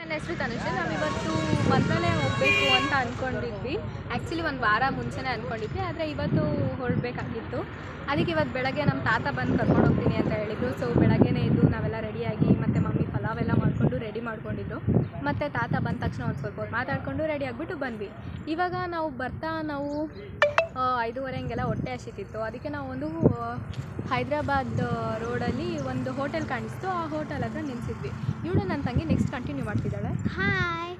ನನ್ನ ಹೆಸರು ತನುಷ್. ನಾವಿವತ್ತು ಮಂತ್ರಾಲಯ ಹೋಗಬೇಕು ಅಂತ ಅಂದ್ಕೊಂಡಿದ್ವಿ. ಆ್ಯಕ್ಚುಲಿ ಒಂದು ವಾರ ಮುಂಚೆನೇ ಅಂದ್ಕೊಂಡಿದ್ವಿ, ಆದರೆ ಇವತ್ತು ಹೊರಡಬೇಕಾಗಿತ್ತು. ಅದಕ್ಕೆ ಇವತ್ತು ಬೆಳಗ್ಗೆ ನಮ್ಮ ತಾತ ಬಂದು ಕರ್ಕೊಂಡು ಹೋಗ್ತೀನಿ ಅಂತ ಹೇಳಿದರು. ಸೊ ಬೆಳಗ್ಗೆನೇ ಎದ್ದು ನಾವೆಲ್ಲ ರೆಡಿಯಾಗಿ ಮತ್ತು ಮಮ್ಮಿ ಪಲಾವೆಲ್ಲ ಮಾಡಿಕೊಂಡು ರೆಡಿ ಮಾಡ್ಕೊಂಡಿದ್ದು. ಮತ್ತು ತಾತ ಬಂದ ತಕ್ಷಣ ಒಂದು ಸ್ವಲ್ಪ ಹೊತ್ತು ಮಾತಾಡಿಕೊಂಡು ರೆಡಿ ಆಗಿಬಿಟ್ಟು ಬಂದ್ವಿ. ಇವಾಗ ನಾವು 5:30 ಹಂಗೆಲ್ಲ ಹೊಟ್ಟೆ ಹಸಿತಿತ್ತು. ಅದಕ್ಕೆ ನಾವು ಒಂದು ಹೈದ್ರಾಬಾದ್ ರೋಡಲ್ಲಿ ಒಂದು ಹೋಟೆಲ್ ಕಾಣಿಸ್ತು. ಆ ಹೋಟೆಲ್ ಹತ್ರ ನಿಲ್ಲಿಸಿದ್ವಿ. ಇವಳು ನನ್ನ ತಂಗಿ ನೆಕ್ಸ್ಟ್ ಕಂಟಿನ್ಯೂ ಮಾಡ್ತಿದ್ದಾಳೆ. ಹಾಯ್.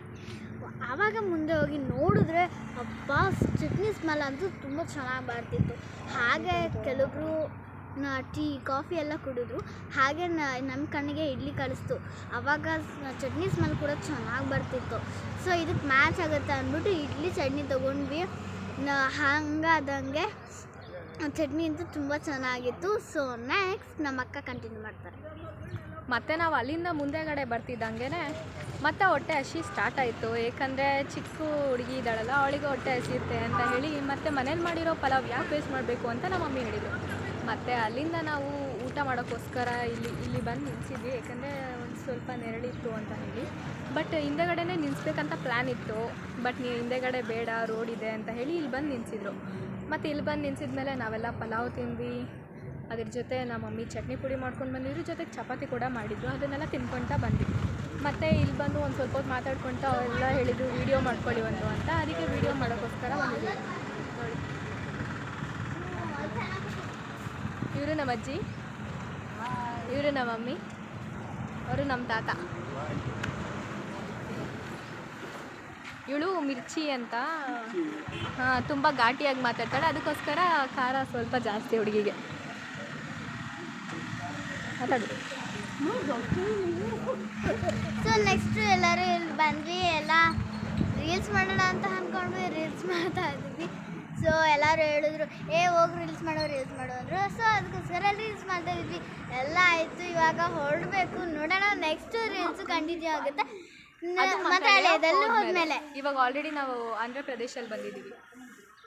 ಆವಾಗ ಮುಂದೆ ಹೋಗಿ ನೋಡಿದ್ರೆ ಅಪ್ಪ ಚಟ್ನಿ ಸ್ಮೆಲ್ ಅಂತೂ ತುಂಬ ಚೆನ್ನಾಗಿ ಬರ್ತಿತ್ತು. ಹಾಗೆ ಕೆಲವೊಬ್ಬರು ಟೀ ಕಾಫಿ ಎಲ್ಲ ಕುಡಿದ್ರು. ಹಾಗೆ ನಮ್ಮ ಕಣ್ಣಿಗೆ ಇಡ್ಲಿ ಕಳಿಸ್ತು. ಆವಾಗ ಚಟ್ನಿ ಸ್ಮೆಲ್ ಕೂಡ ಚೆನ್ನಾಗಿ ಬರ್ತಿತ್ತು. ಸೊ ಇದಕ್ಕೆ ಮ್ಯಾಚ್ ಆಗುತ್ತೆ ಅಂದ್ಬಿಟ್ಟು ಇಡ್ಲಿ ಚಟ್ನಿ ತೊಗೊಂಡ್ವಿ. ಹಂಗಾದಂಗೆ ಚಟ್ನಿ ಅಂತೂ ತುಂಬ ಚೆನ್ನಾಗಿತ್ತು. ಸೊ ನೆಕ್ಸ್ಟ್ ನಮ್ಮ ಅಕ್ಕ ಕಂಟಿನ್ಯೂ ಮಾಡ್ತಾರೆ. ಮತ್ತು ನಾವು ಅಲ್ಲಿಂದ ಮುಂದೆಗಡೆ ಬರ್ತಿದ್ದಂಗೆ ಮತ್ತೆ ಹೊಟ್ಟೆ ಹಸಿ ಸ್ಟಾರ್ಟ್ ಆಯಿತು. ಏಕೆಂದರೆ ಚಿಕ್ಕ ಹುಡುಗಿ ಇದ್ದಾಳಲ್ಲ, ಅವಳಿಗೆ ಹೊಟ್ಟೆ ಹಸಿಯುತ್ತೆ ಅಂತ ಹೇಳಿ ಮತ್ತು ಮನೇಲಿ ಮಾಡಿರೋ ಪಲಾವ್ ಯಾಕೆ ವೇಸ್ಟ್ ಮಾಡಬೇಕು ಅಂತ ನಮ್ಮ ಮಮ್ಮಿ ಹೇಳಿದರು. ಮತ್ತು ಅಲ್ಲಿಂದ ನಾವು ಊಟ ಮಾಡೋಕ್ಕೋಸ್ಕರ ಇಲ್ಲಿ ಬಂದು ನಿಲ್ಲಿಸಿದ್ವಿ. ಏಕೆಂದರೆ ಒಂದು ಸ್ವಲ್ಪ ನೆರಳಿತ್ತು ಅಂತ ಹೇಳಿ. ಬಟ್ ಹಿಂದೆಗಡೆನೇ ನಿಲ್ಲಿಸ್ಬೇಕಂತ ಪ್ಲ್ಯಾನ್ ಇತ್ತು. ಬಟ್ ನೀವು ಹಿಂದೆಗಡೆ ಬೇಡ, ರೋಡ್ ಇದೆ ಅಂತ ಹೇಳಿ ಇಲ್ಲಿ ಬಂದು ನಿಲ್ಲಿಸಿದ್ರು. ಮತ್ತು ಇಲ್ಲಿ ಬಂದು ನಿಲ್ಲಿಸಿದ್ಮೇಲೆ ನಾವೆಲ್ಲ ಪಲಾವ್ ತಿಂದ್ವಿ. ಅದ್ರ ಜೊತೆ ನಮ್ಮ ಮಮ್ಮಿ ಚಟ್ನಿ ಪುಡಿ ಮಾಡ್ಕೊಂಡು ಬಂದಿದ್ರು, ಜೊತೆಗೆ ಚಪಾತಿ ಕೂಡ ಮಾಡಿದ್ರು. ಅದನ್ನೆಲ್ಲ ತಿನ್ಕೊಳ್ತಾ ಬಂದ್ವಿ. ಮತ್ತು ಇಲ್ಲಿ ಬಂದು ಒಂದು ಸ್ವಲ್ಪ ಹೊತ್ತು ಮಾತಾಡ್ಕೊಳ್ತಾ ಅವೆಲ್ಲ ಹೇಳಿದ್ರು ವೀಡಿಯೋ ಮಾಡ್ಕೊಳ್ಳಿ ಒಂದು ಅಂತ. ಅದಕ್ಕೆ ವೀಡಿಯೋ ಮಾಡೋಕ್ಕೋಸ್ಕರ ಬಂದಿದ್ವಿ. ನೋಡಿ, ಇವರು ನಮ್ಮ ಅಜ್ಜಿ, ಇವರು ನಮ್ಮ ಮಮ್ಮಿ, ಅವರು ನಮ್ಮ ತಾತ. ಇವಳು ಮಿರ್ಚಿ ಅಂತ ತುಂಬ ಘಾಟಿಯಾಗಿ ಮಾತಾಡ್ತಾಳೆ. ಅದಕ್ಕೋಸ್ಕರ ಖಾರ ಸ್ವಲ್ಪ ಜಾಸ್ತಿ ಹುಡುಗಿಗೆ. ಮಾತಾಡು. ಸೊ ನೆಕ್ಸ್ಟು ಎಲ್ಲರೂ ಇಲ್ಲಿ ಬಂದ್ವಿ. ಎಲ್ಲ ರೀಲ್ಸ್ ಮಾಡೋಣ ಅಂತ ಅಂದ್ಕೊಂಡ್ವಿ. ರೀಲ್ಸ್ ಮಾಡ್ತಾ ಇದ್ವಿ. ಸೊ ಎಲ್ಲರೂ ಹೇಳಿದ್ರು ಹೋಗಿ ರೀಲ್ಸ್ ಮಾಡೋ ಅಂದರು. ಸೊ ಅದಕ್ಕೋಸ್ಕರ ರೀಲ್ಸ್ ಮಾಡ್ತಾ ಇದ್ವಿ. ಎಲ್ಲ ಆಯಿತು. ಇವಾಗ ಹೊರಡಬೇಕು. ನೋಡೋಣ ನೆಕ್ಸ್ಟ್ ರೀಲ್ಸು ಕಂಟಿನ್ಯೂ ಆಗುತ್ತೆ ಮಂತ್ರಾಲಯದಲ್ಲಿ ಹೋದ್ಮೇಲೆ. ಇವಾಗ ಆಲ್ರೆಡಿ ನಾವು ಆಂಧ್ರ ಪ್ರದೇಶಲ್ಲಿ ಬಂದಿದ್ದೀವಿ.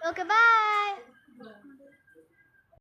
ಓಕೆ ಬಾಯ್.